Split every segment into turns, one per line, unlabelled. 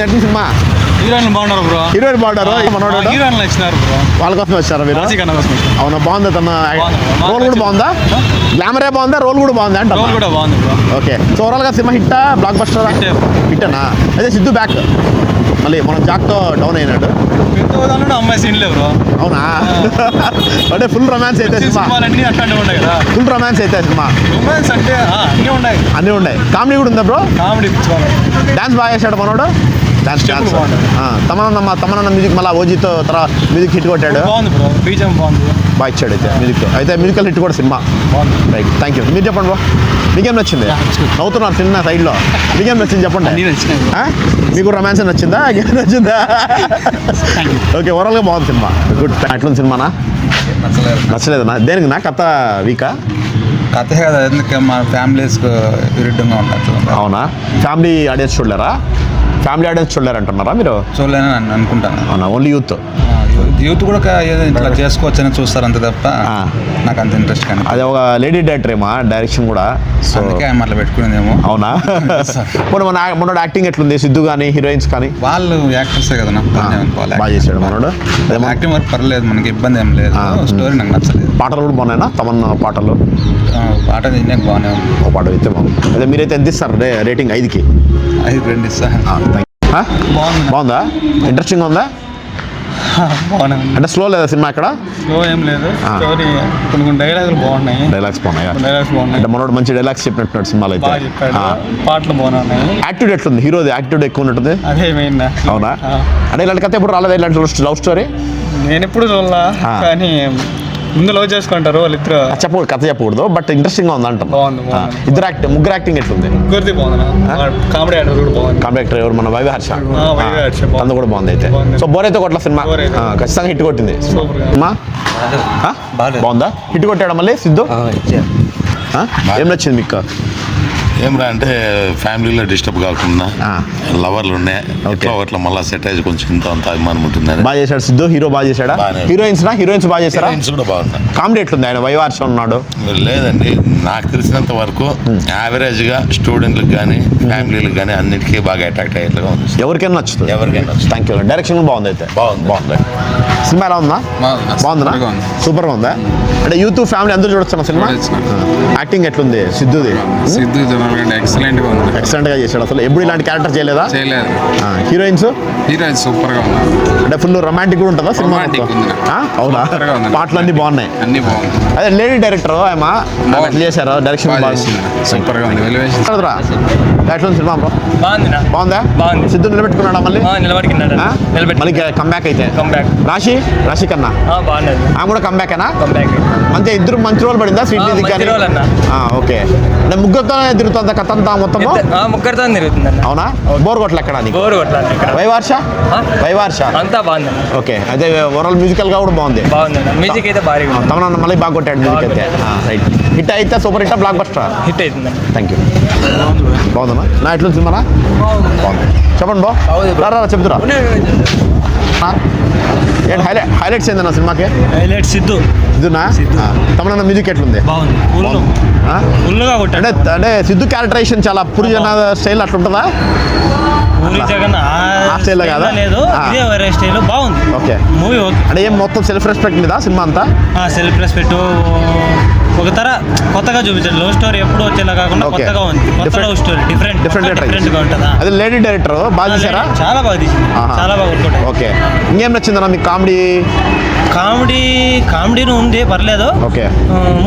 ఎట్లా cinema?
Heroine బాగున్నారు bro.
Heroine బాగున్నారు. మనోడు
హీరోయిన్ నచ్చినారు బ్రో.
వాళ్ళ కోసం వచ్చారా మీరు? అవునా, బాగుందా తన రోల్ కూడా బాగుందా? గ్లామరే బాగుందా, రోల్ కూడా బాగుందా అంటే?
రోల్ కూడా బాగుంది బ్రో.
ఓకే, సో ఓవరాల్గా సినిమా హిట్టా బ్లాక్ బస్టర్? హిట్టనా? అదే సిద్ధు బ్యాక్ మళ్ళీ మనం జాక్తో డౌన్ అయినాడు.
అమ్మాయి సీన్లే బ్రో.
అవునా? అంటే ఫుల్ రొమాన్స్ అయితే సినిమా.
అన్ని అట్లాంటివి ఉన్నాయి కదా.
ఫుల్ రొమాన్స్ అయితే సినిమా.
రొమాన్స్ అంటే అన్నీ ఉన్నాయి.
అన్నీ ఉన్నాయి. కామెడీ కూడా ఉందా బ్రో?
కామెడీ
డాన్స్ బాగా చేశాడు మనోడు. డాన్స్ తమనన్న మ్యూజిక్ మళ్ళీ ఓజీతో తర్వాత మ్యూజిక్ హిట్ కొట్టాడు.
బాగుంది బ్రో. బీజం బాగుంది.
బాగా ఇచ్చాడు అయితే మ్యూజిక్. అయితే మ్యూజికల్ హిట్ కూడా సినిమా
బాగుంది.
Right, thank you. మీరు చెప్పండి బ్రో, మీకేం నచ్చింది? నవ్వుతున్నారు చిన్న సైడ్లో. మీకేం నచ్చింది చెప్పండి. మీకు రొమాన్స్ నచ్చిందా, ఇంకేం నచ్చిందా? ఓకే, ఓవరాల్గా బాగుంది సినిమా. గుడ్. ఎట్లుంది సినిమానా? నచ్చలేదన్నా? దేనికి నా కథ వీకా?
కథే కదా, ఎందుకు మా ఫ్యామిలీస్కు విరుద్ధంగా ఉన్నట్లు.
అవునా? ఫ్యామిలీ ఆడియన్స్ చూడలేరా? ఫ్యామిలీ ఆడియన్స్ చూడలేరు అంటున్నారా మీరు?
చూడలేని అనుకుంటాను.
అవునా, ఓన్లీ యూత్?
యూత్ కూడా ఏదో ఇట్లా చేసుకోవచ్చని చూస్తారు అంతే తప్ప నాకు అంత ఇంట్రెస్ట్ కానీ.
అదే ఒక లేడీ డైరెక్టర్ ఏమా డైరెక్షన్ కూడా, సో
అందుకే అట్లా పెట్టుకునేదేమో.
అవునా? మనోడు యాక్టింగ్ ఎట్లుంది? సిద్ధు కానీ హీరోయిన్స్ కానీ?
వాళ్ళు యాక్టర్సే కదా,
బాగా చేశాడు మనోడు.
యాక్టింగ్ వర్క్ పర్లేదు, మనకి ఇబ్బంది ఏం లేదు. స్టోరీ నాకు నచ్చలేదు.
పాటలు కూడా బాగున్నాయినా? తమన్నా పాటలు?
పాట తిన్నాక బాగానే ఉంది.
ఒక పాట అయితే బాగుంది. అదే మీరైతే ఎంత ఇస్తారు రేటింగ్? 5కి
5 ఇస్తా.
బాగుందా? ఇంట్రెస్టింగ్ ఉందా? అంటే స్లో లేదా సినిమా? అక్కడ
స్లో ఏం లేదు. స్టోరీ కొన్ని డైలాగులు బాగున్నాయి.
డైలాగ్స్ బాగున్నాయి.
అంటే
మనోడు మంచి డైలాగ్స్ చెప్పినట్టున్నాడు సినిమాలో అయితే.
పాటలు బాగున్నాయి.
యాక్టివిటీ ఎట్లుంది? హీరోది యాక్టివిటీ ఎక్కువ ఉన్నట్టుంది.
అదే మెయిన్.
అవునా? అంటే ఇలాంటి కథ ఎప్పుడు రాలేదు, ఇలాంటి లవ్ స్టోరీ?
నేను ఎప్పుడు చూడలా, కానీ ముందు లవ్ చేసుకుంటారు వాళ్ళిద్దరు.
చెప్పకూడదు, కథ చెప్పకూడదు, బట్ ఇంట్రెస్టింగ్ గా ఉంది అంటాం. ముగ్గురు యాక్టింగ్ ఎట్లుంది?
ముగ్గురిది బాగుంది. కామెడీ యాక్టర్ కూడా బాగుంది.
కామెడీ యాక్టర్ ఎవరు? మన వైవి హర్ష. తను కూడా బాగుంది అయితే. సో బోర్ అయితే కొట్ల సినిమా ఖచ్చితంగా హిట్ కొట్టింది. బాగుందా? హిట్ కొట్టాడు మళ్ళీ సిద్ధు? ఏం నచ్చింది మీకు?
ఏమరా అంటే ఫ్యామిలీలో డిస్టర్బ్ కాకుండా లవర్లు ఉన్నాయి అట్లా మళ్ళీ సెట్ అయ్యి కొంచెం ఇంత అంత అభిమానం ఉంటుంది.
బాగా చేశాడు సిద్ధు. హీరో బాగా చేశాడా? హీరోయిన్స్ బాగా చేశారా?
కూడా బాగున్నాయి.
కామెడీ ఎట్లుంది? ఆయన వైవార్ష ఉన్నాడు.
లేదండి, నాకు తెలిసినంత వరకు యావరేజ్ గా స్టూడెంట్లకు కానీ ఫ్యామిలీలకు కానీ అన్నిటికీ బాగా అట్రాక్ట్ అయ్యేట్లుగా ఉంది.
ఎవరికైనా నచ్చుతుంది.
ఎవరికైనా.
Thank you. డైరెక్షన్ బాగుంది అయితే. బాగుంది. సినిమా ఎలా ఉందా? బాగుందా? సూపర్ గా ఉందా? అంటే యూత్ ఫ్యామిలీ అందరూ చూడొచ్చు సినిమా. యాక్టింగ్ ఎట్లుంది సిద్ధుది?
ఎక్సలెంట్
గా చేశాడు. అసలు ఎప్పుడు ఇలాంటి క్యారెక్టర్ చేయలేదు. హీరోయిన్స్
సూపర్ గా ఉంది.
అంటే ఫుల్ రొమాంటిక్ కూడా ఉంటుందా సినిమా? అవునా? పాటలు అన్ని బాగున్నాయి. అదే లేడీ డైరెక్టర్ ఏమా ఎట్లా చేశారు? డైరెక్షన్
సూపర్ గా ఉంది.
ఎట్లా సినిమా బ్రో? బాగుందా? సిద్ధు నిలబెట్టుకున్నాడా మళ్ళీ? మళ్ళీ కంబ్యాక్ అయితే రాశి కన్నా కూడా కంబ్యాక్ ఏనా? అంతే, ఇద్దరు మంచి రోల్ పడిందా? Sweet okay. అంటే ముగ్గురుతో తిరుగుతుందా కథ అంతా మొత్తం?
ముగ్గురితో తిరుగుతుంది.
అవునా? బోర్ కొట్ల ఎక్కడ? వైవార్ష
అంతా బాగుంది.
ఓకే, అయితే ఓవరాల్ మ్యూజికల్ గా కూడా బాగుంది.
మ్యూజిక్ అయితే భారీగా ఉంది.
తమన్నా మళ్ళీ బాగా కొట్టాడు మ్యూజిక్ అయితే. రైట్, హిట్ అయితే super hit blockbuster
hit అవుతుంది.
Thank you. బాగుందన్నా? నా ఎట్లా సినిమా? బాగుంది. చెప్పండి బా, చెప్తురా ఏంటి హైలైట్స్ ఏందన్న సినిమాకి?
హైలైట్
సిద్ధునా? తమన్నా మ్యూజిక్ ఎట్లుంది? అంటే సిద్ధు క్యారెక్టరైజేషన్ చాలా పూరి జగన్నాథ్ స్టైల్ అట్లా ఉంటుందా? స్టైల్ కాదా?
బాగుంది.
ఓకే, మూవీ అంటే ఏం మొత్తం సెల్ఫ్ రెస్పెక్ట్ మీద సినిమా అంతా?
సెల్ఫ్ రెస్పెక్ట్ ఒక కొత్తగా చూపించారు. లవ్ స్టోరీ ఎప్పుడు వచ్చేలా కాకుండా కొత్తగా ఉంది. కొత్త లవ్ స్టోరీ డిఫరెంట్ గా ఉంటుందా?
అదే లేడీ డైరెక్టర్ బాగా చేశారా?
చాలా బాగా తీసింది. చాలా బాగా వర్కౌట్.
ఓకే, ఇంకేం నచ్చిందన్నా మీకు?
కామెడీ ఉంది, పర్లేదు.
ఓకే,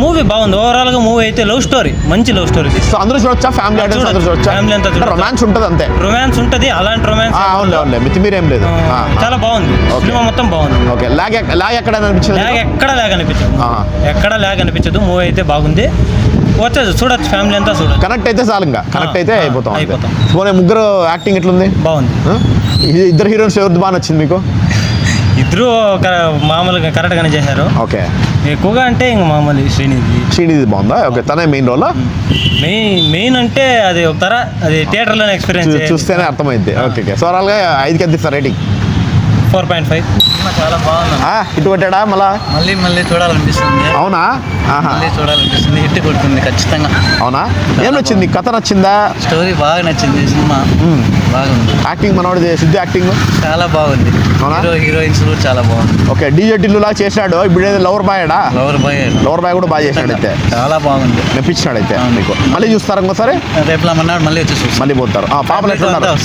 మూవీ బాగుంది. ఓవరాల్ గా మూవీ అయితే లవ్ స్టోరీ, మంచి లవ్ స్టోరీ.
సో అందరూ చూడొచ్చా? ఫ్యామిలీ ఆడియన్స్ అందరూ చూడొచ్చా?
ఫ్యామిలీ అంతా చూడొచ్చు.
రొమాన్స్ ఉంటుంది అంతే?
రొమాన్స్ ఉంటుంది, అలాంటి రొమాన్స్.
అవునులే, మితిమీరేం లేదు.
చాలా బాగుంది సినిమా, మొత్తం బాగుంది.
ఓకే, లాగ్ ఎక్కడ అనిపించదు?
ఎక్కడ లాగ్ అనిపించదు. మూవీ అయితే బాగుంది, వచ్చేది చూడొచ్చు, ఫ్యామిలీ అంతా చూడొచ్చు.
కనెక్ట్ అయితే చాలు, ఇంకా కనెక్ట్ అయితే అయిపోతాం. ముగ్గురు యాక్టింగ్ ఎట్లుంది?
బాగుంది.
ఇద్దరు హీరోయిన్స్ ఎవరిది బాగా నచ్చింది మీకు?
ఇద్దరు మామూలుగా కరెక్ట్ గానే చేశారు.
ఓకే,
ఎక్కువగా అంటే ఇంక మామూలు
శ్రీనిధి బాగుందా? ఓకే, తనే మెయిన్ రోల్.
మెయిన్ అంటే అది ఒక అది థియేటర్ లోనే ఎక్స్పీరియన్స్
చూస్తేనే అర్థమైంది. ఓకే, సో ఓవరాల్ గా 5కి ఎంత ఇస్తారు రేటింగ్?
4.5.
చాలా బాగుంది.
ఇటు కొట్టాడా మళ్ళా?
మళ్ళీ చూడాలనిపిస్తుంది.
అవునా?
మళ్ళీ చూడాలనిపిస్తుంది. హిట్ కొడుతుంది ఖచ్చితంగా.
అవునా? ఏం నచ్చింది? నీకు కథ నచ్చిందా?
స్టోరీ బాగా నచ్చింది. సినిమా బాగుంది.
యాక్టింగ్ మనోడిది సిద్ధు యాక్టింగ్
చాలా బాగుంది.
అవునా?
హీరోయిన్స్ కూడా చాలా బాగుంది.
ఓకే, డీజే టిల్లులా చేశాడు. ఇప్పుడు ఏదో లవర్ బాయడా?
లవర్ బాయ్
కూడా బాగా చేశాడు అయితే.
చాలా బాగుంది.
మెప్పించాడు అయితే మీకు. మళ్ళీ చూస్తారు ఇంకోసారి?
రేపు మన్నాడు మళ్ళీ వచ్చి చూస్తాం.
మళ్ళీ పోతారు. పాపలు ఎట్లున్నారు?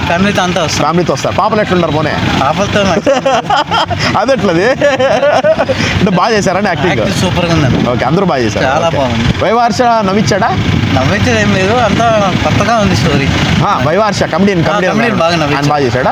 ఫ్యామిలీతో అంతా వస్తాం.
ఫ్యామిలీతో వస్తారు. పాపలు ఎట్లున్నారు? పోనే
పాపలతో
అది ఎట్లది అంటే బాగా చేశారని యాక్టింగ్
సూపర్ గా ఉందండి.
ఓకే, అందరూ బాగా చేశారు.
చాలా బాగుంది.
వైవార్ష నవ్విచ్చాడా?
నవ్వైతే ఏం లేదు, అంతా కొత్తగా ఉంది స్టోరీ.
వైవార్ష కమెడియన్
బాగా
ఆయన బాగా చేశాడా?